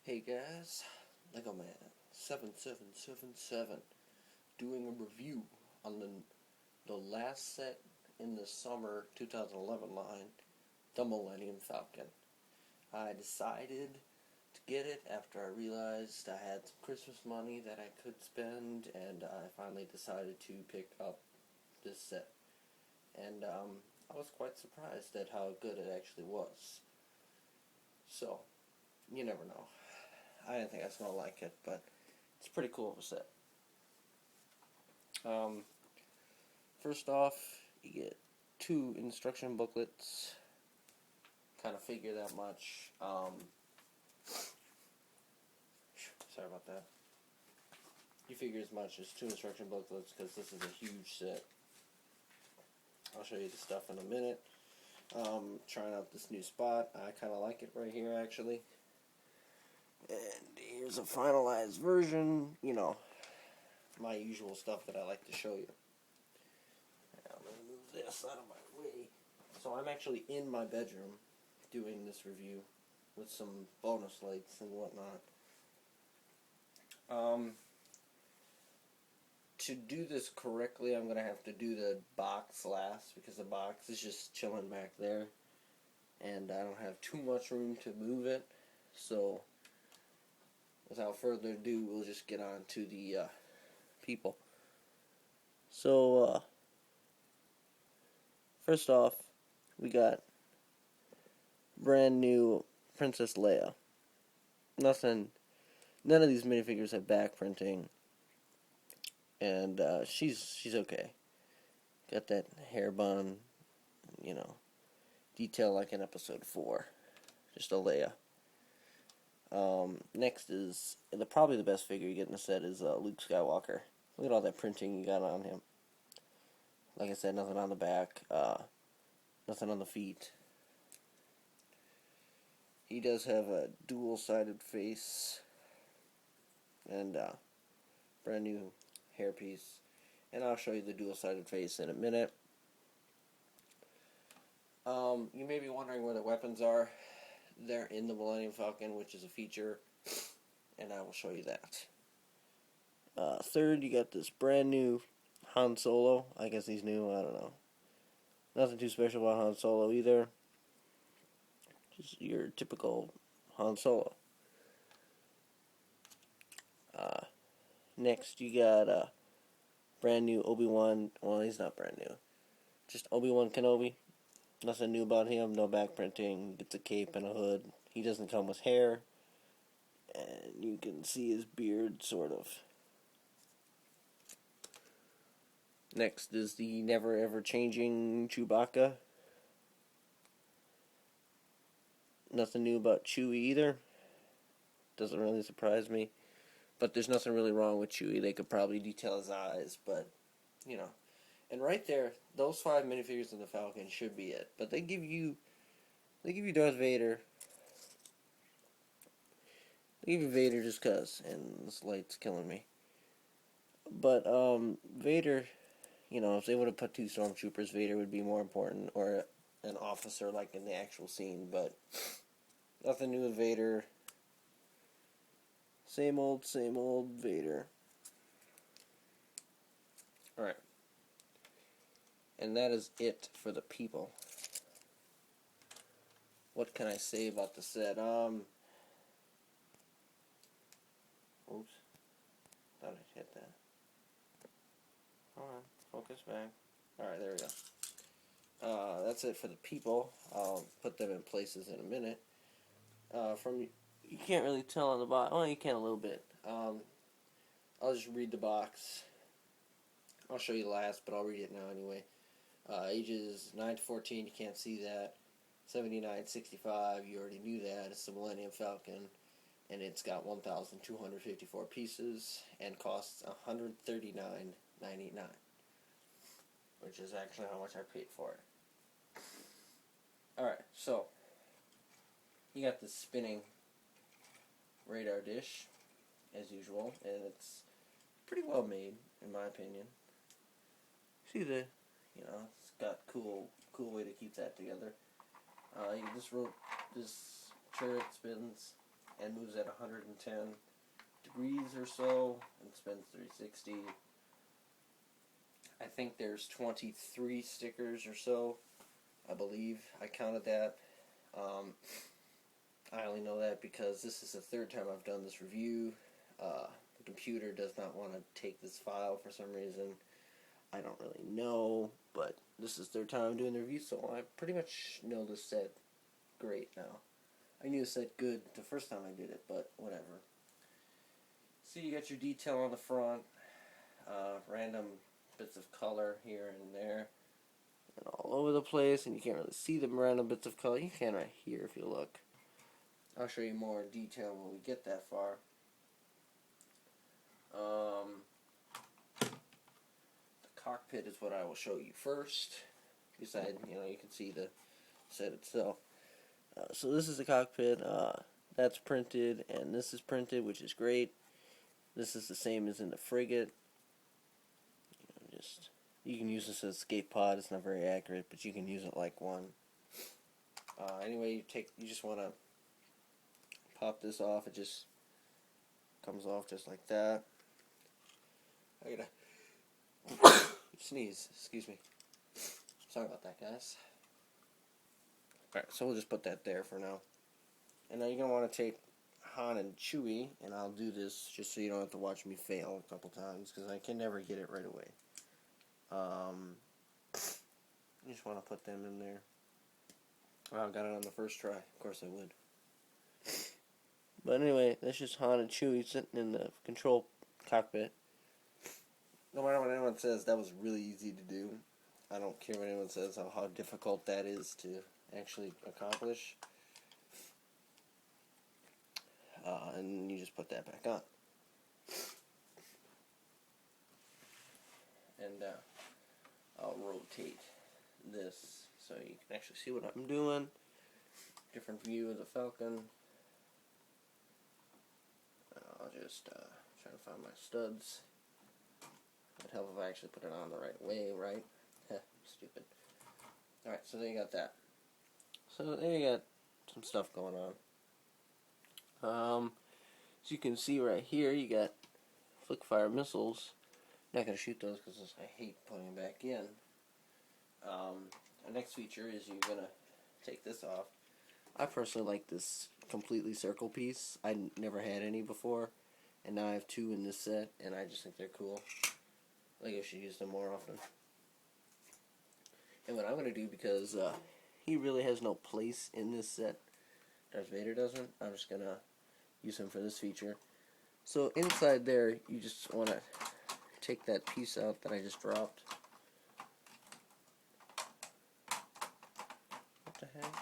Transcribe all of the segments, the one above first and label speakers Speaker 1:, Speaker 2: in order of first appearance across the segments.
Speaker 1: Hey guys, Lego Man 7777 doing a review on the last set in the summer 2011 line, the Millennium Falcon. I decided to get it after I realized I had some Christmas money that I could spend, and I finally decided to pick up this set. And I was quite surprised at how good it actually was. So, you never know. I didn't think I was going to like it, but it's pretty cool of a set. First off, you get 2 instruction booklets. Kind of figure that much. Sorry about that. You figure as much as 2 instruction booklets because this is a huge set. I'll show you the stuff in a minute. Trying out this new spot. I kind of like it right here, actually. And here's a finalized version, my usual stuff that I like to show you. Now, let me move this out of my way. So I'm actually in my bedroom doing this review with some bonus lights and whatnot. To do this correctly, I'm going to have to do the box last because the box is just chilling back there. And I don't have too much room to move it. So, without further ado, we'll just get on to the people. So, first off, we got brand new Princess Leia. None of these minifigures have back printing, and she's okay. Got that hair bun, detail like in episode 4. Just a Leia. Next is, probably the best figure you get in the set is Luke Skywalker. Look at all that printing you got on him. Like I said, nothing on the back, nothing on the feet. He does have a dual-sided face and brand new hairpiece. And I'll show you the dual-sided face in a minute. You may be wondering where the weapons are. They're in the Millennium Falcon, which is a feature, and I will show you that. Third, you got this brand new Han Solo. I guess he's new, I don't know. Nothing too special about Han Solo either. Just your typical Han Solo. Next, you got brand new Obi-Wan. Well, he's not brand new. Just Obi-Wan Kenobi. Nothing new about him. No back printing. Gets a cape and a hood. He doesn't come with hair. And you can see his beard, sort of. Next is the never ever changing Chewbacca. Nothing new about Chewie either. Doesn't really surprise me. But there's nothing really wrong with Chewie. They could probably detail his eyes, but, And right there, those 5 minifigures in the Falcon should be it. But they give you Darth Vader. They give you Vader just 'cause, and this light's killing me. But, Vader, if they would have put 2 stormtroopers, Vader would be more important, or an officer like in the actual scene, but nothing new with Vader. Same old Vader. Alright. And that is it for the people. What can I say about the set? Oops. Thought I'd hit that. Hold on. Focus back. Alright, there we go. That's it for the people. I'll put them in places in a minute. You can't really tell on the box. Well, you can a little bit. I'll just read the box. I'll show you last, but I'll read it now anyway. Ages 9 to 14, you can't see that. 79-65, you already knew that. It's the Millennium Falcon, and it's got 1,254 pieces and costs $139.99, which is actually how much I paid for it. Alright, so you got this spinning radar dish, as usual, and it's pretty well made, in my opinion. See it's got cool way to keep that together. This turret spins and moves at 110 degrees or so and spins 360. I think there's 23 stickers or so, I believe. I counted that. I only know that because this is the third time I've done this review. The computer does not want to take this file for some reason. I don't really know, but this is the third time I'm doing the review, so I pretty much know this set great now. I knew the set good the first time I did it, but whatever. So you got your detail on the front, random bits of color here and there, and all over the place, and you can't really see the random bits of color. You can right here if you look. I'll show you more in detail when we get that far. The cockpit is what I will show you first. Beside, you can see the set itself. So this is the cockpit. That's printed, and this is printed, which is great. This is the same as in the frigate. You can use this as a escape pod. It's not very accurate, but you can use it like one. Anyway, you just want to pop this off. It just comes off just like that. I gotta sneeze. Excuse me. Sorry about that, guys. Alright, so we'll just put that there for now. And now you're going to want to take Han and Chewie, and I'll do this just so you don't have to watch me fail a couple times, because I can never get it right away. You just want to put them in there. Well, I got it on the first try. Of course I would. But anyway, that's just Han and Chewie sitting in the control cockpit. No matter what anyone says, that was really easy to do. I don't care what anyone says, how difficult that is to actually accomplish. And you just put that back on. And I'll rotate this so you can actually see what I'm doing. Different view of the Falcon. I'll just try to find my studs. It would help if I actually put it on the right way, right? Stupid. Alright, so there you got that. So there you got some stuff going on. As you can see right here, you got flick fire missiles. I'm not going to shoot those because I hate putting them back in. The next feature is you're going to take this off. I personally like this completely circle piece. I never had any before, and now I have two in this set, and I just think they're cool. I think I should use them more often. And what I'm going to do, because he really has no place in this set, Darth Vader doesn't, I'm just going to use him for this feature. So inside there, you just want to take that piece out that I just dropped. What the heck?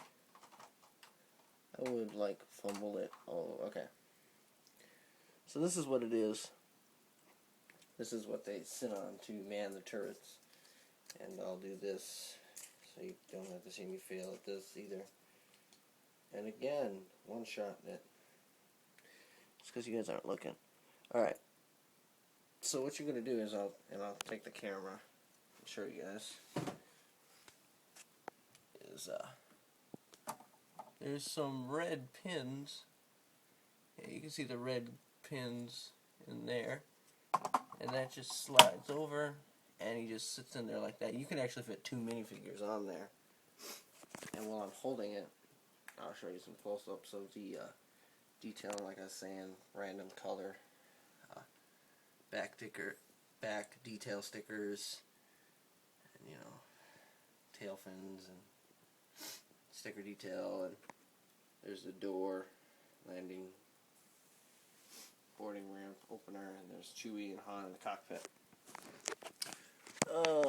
Speaker 1: I would like fumble it. Oh, okay. So this is what it is. This is what they sit on to man the turrets. And I'll do this so you don't have to see me fail at this either. And again, one shot in it. It's because you guys aren't looking. Alright. So what you're going to do is I'll take the camera and show you guys. There's some red pins. Yeah, you can see the red pins in there. And that just slides over, and he just sits in there like that. You can actually fit two minifigures on there. And while I'm holding it, I'll show you some close-ups of the detail, like I was saying, random color, back detail stickers, and tail fins and sticker detail, and there's the door, landing, boarding ramp, opener, and there's Chewie and Han in the cockpit.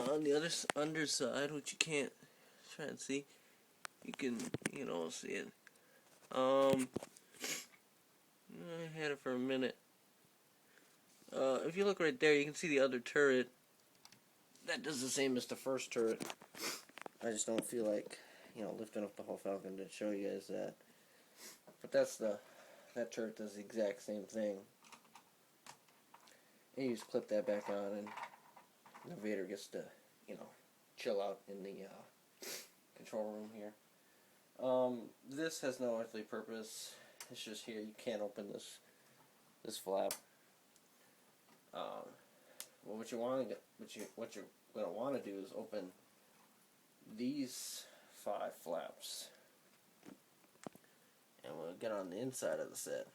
Speaker 1: On the other underside, which you can't try and see, you can see it. I had it for a minute. If you look right there, you can see the other turret. That does the same as the first turret. I just don't feel like, lifting up the whole Falcon to show you guys that. But that turret does the exact same thing. And you just clip that back on, and the Vader gets to, chill out in the control room here. This has no earthly purpose. It's just here. You can't open this flap. Well, what you're gonna want to do is open these 5 flaps, and we'll get on the inside of the set.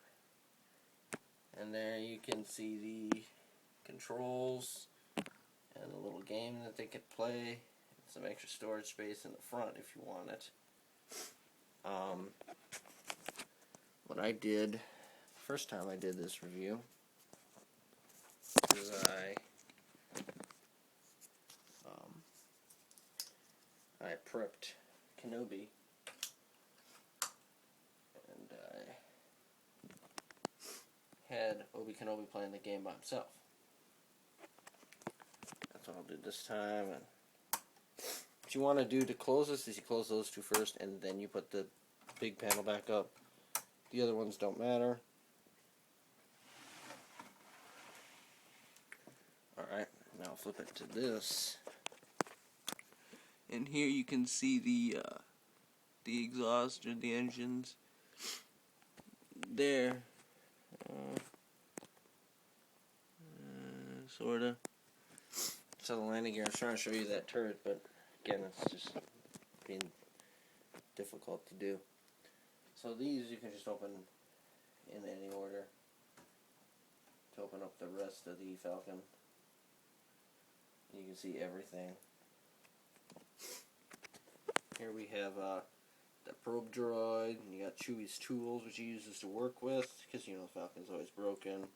Speaker 1: And there you can see the controls and a little game that they could play. Some extra storage space in the front if you want it. What I did, first time I did this review, is I prepped Kenobi, and I had Obi Kenobi playing the game by himself. That's what I'll do this time. And what you want to do to close this is you close those 2 first, and then you put the big panel back up. The other ones don't matter. Alright, now flip it to this. And here you can see the exhaust or the engines. There. Sorta. So the landing gear, I was trying to show you that turret, but again, it's just being difficult to do. So these you can just open in any order to open up the rest of the Falcon. You can see everything. Here we have the probe droid, and you got Chewie's tools, which he uses to work with, because you know the Falcon's always broken.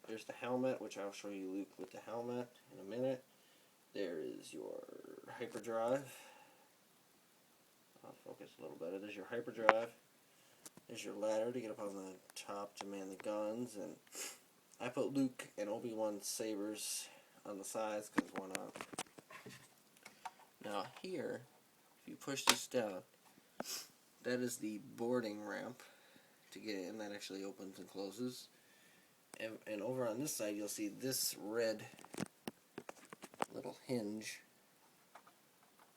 Speaker 1: There's the helmet, which I'll show you Luke with the helmet in a minute. There is your hyperdrive. I'll focus a little better. There's your hyperdrive. There's your ladder to get up on the top to man the guns, and I put Luke and Obi-Wan's sabers on the sides because why not? Now here, if you push this down, that is the boarding ramp to get in. That actually opens and closes. And over on this side, you'll see this red little hinge.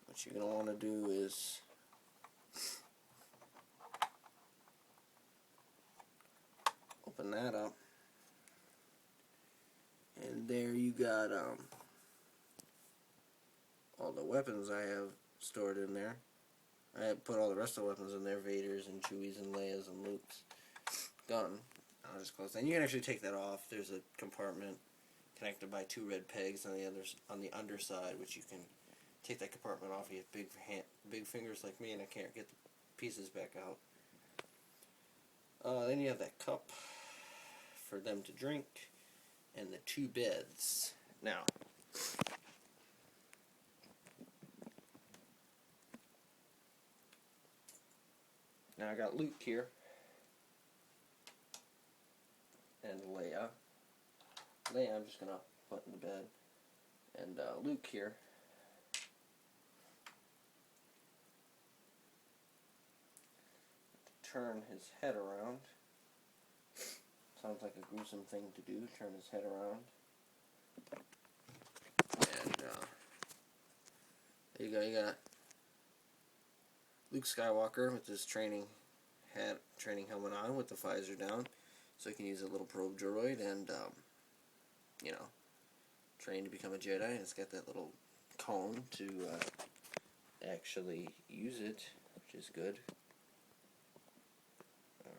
Speaker 1: What you're going to want to do is open that up. And there you got all the weapons I have stored in there. I put all the rest of the weapons in there, Vader's and Chewie's and Leia's and Luke's gun. I'll just close that. And you can actually take that off. There's a compartment connected by 2 red pegs on the underside, which you can take that compartment off. You have big fingers like me, and I can't get the pieces back out. Then you have that cup for them to drink, and the 2 beds. Now, I got Luke here, and Leia. I'm just going to put in the bed. And Luke here. Turn his head around. Sounds like a gruesome thing to do, turn his head around. And there you go, you got Luke Skywalker with his training helmet on with the visor down, so he can use a little probe droid and, you know, train to become a Jedi. And it's got that little cone to actually use it, which is good.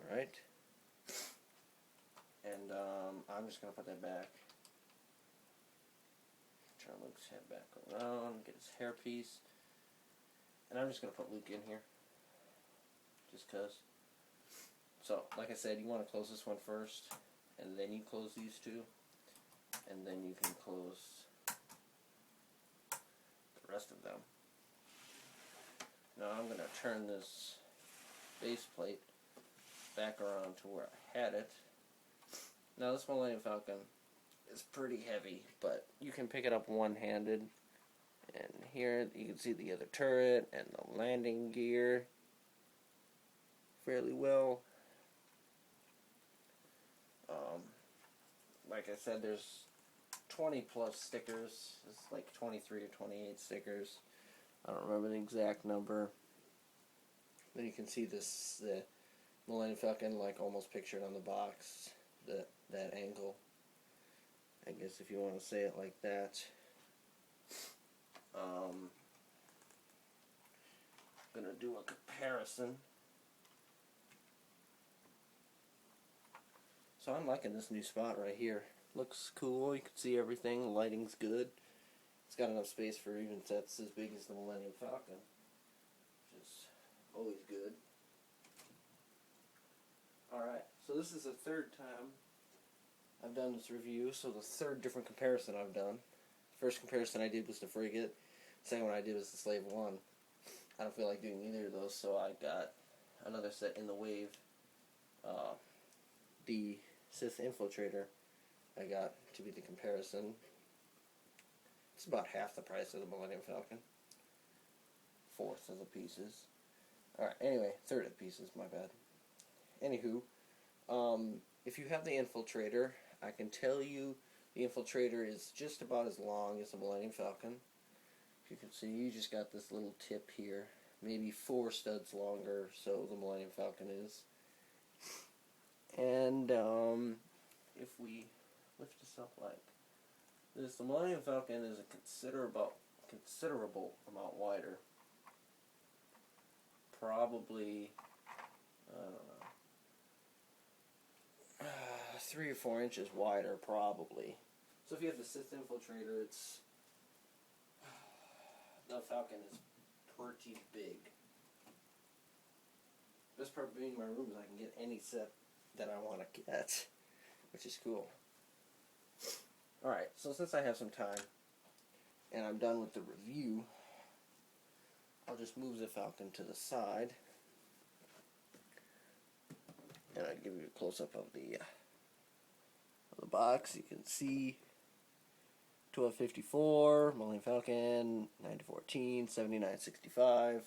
Speaker 1: Alright. And I'm just going to put that back. Turn Luke's head back around, get his hairpiece. And I'm just going to put Luke in here. Just because. So, like I said, you want to close this one first. And then you close these 2. And then you can close the rest of them. Now I'm going to turn this base plate back around to where I had it. Now this Millennium Falcon is pretty heavy, but you can pick it up one-handed. And here you can see the other turret and the landing gear fairly well. Like I said, there's 20 plus stickers. It's like 23 or 28 stickers. I don't remember the exact number. Then you can see this, the Millennium Falcon, like almost pictured on the box, that angle. I guess if you want to say it like that. Gonna do a comparison. So I'm liking this new spot right here. Looks cool. You can see everything. The lighting's good. It's got enough space for even sets as big as the Millennium Falcon, which is always good. Alright, so this is the third time I've done this review, so the third different comparison I've done. First comparison I did was the frigate. Second one I did was the Slave 1. I don't feel like doing either of those, so I got another set in the wave. The Sith Infiltrator I got to be the comparison. It's about half the price of the Millennium Falcon. Fourth of the pieces. Alright, anyway, third of the pieces, my bad. Anywho, if you have the Infiltrator, I can tell you the Infiltrator is just about as long as the Millennium Falcon. If you can see, you just got this little tip here. Maybe 4 studs longer, so the Millennium Falcon is. And if we lift this up like this, the Millennium Falcon is a considerable amount wider. Probably, I don't know, 3 or 4 inches wider, probably. So if you have the Sith Infiltrator, the Falcon is pretty big. Best part of being in my room is I can get any set that I want to get, which is cool. Alright, so since I have some time, and I'm done with the review, I'll just move the Falcon to the side, and I'll give you a close-up of the box. You can see 1254, Millennium Falcon, 914, 7965.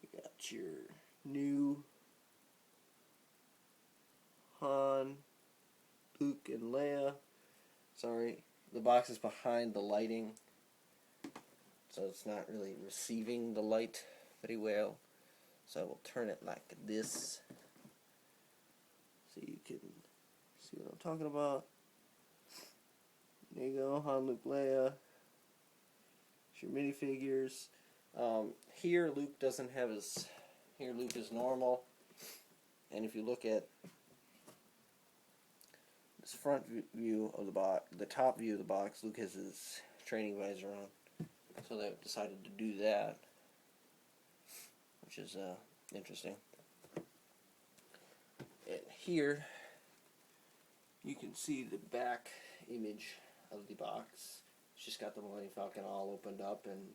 Speaker 1: You got your new Han, Luke, and Leia. Sorry, the box is behind the lighting, so it's not really receiving the light very well. So I will turn it like this, so you can see what I'm talking about. There you go, Han, Luke, Leia. It's your minifigures. Here Luke doesn't have his. Here Luke is normal, and if you look at this front view of the box, the top view of the box, Luke has his training visor on. So they decided to do that, which is interesting. And here you can see the back image of the box. It's just got the Millennium Falcon all opened up, and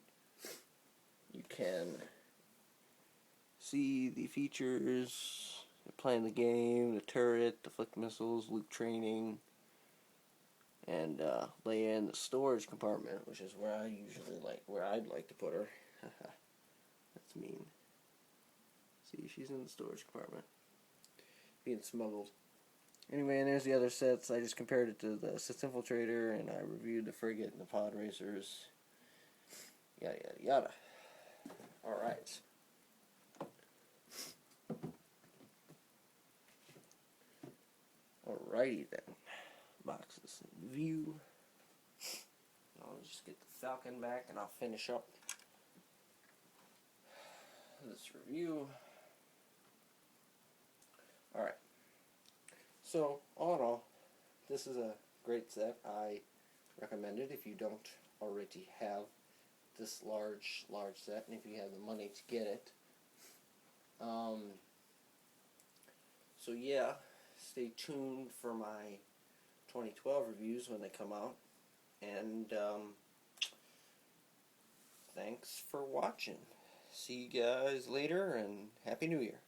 Speaker 1: you can see the features, playing the game, the turret, the flick missiles, Luke training, and Leia in the storage compartment, which is where I'd like to put her. That's mean. See, she's in the storage compartment, being smuggled. Anyway, and there's the other sets. I just compared it to the Sith Infiltrator, and I reviewed the frigate and the pod racers. Yada yada yada. Alright. Alrighty then. Boxes in view. I'll just get the Falcon back and I'll finish up this review. Alright. So, all in all, this is a great set. I recommend it if you don't already have this large set, and if you have the money to get it. So yeah, stay tuned for my 2012 reviews when they come out, and thanks for watching. See you guys later, and Happy New Year.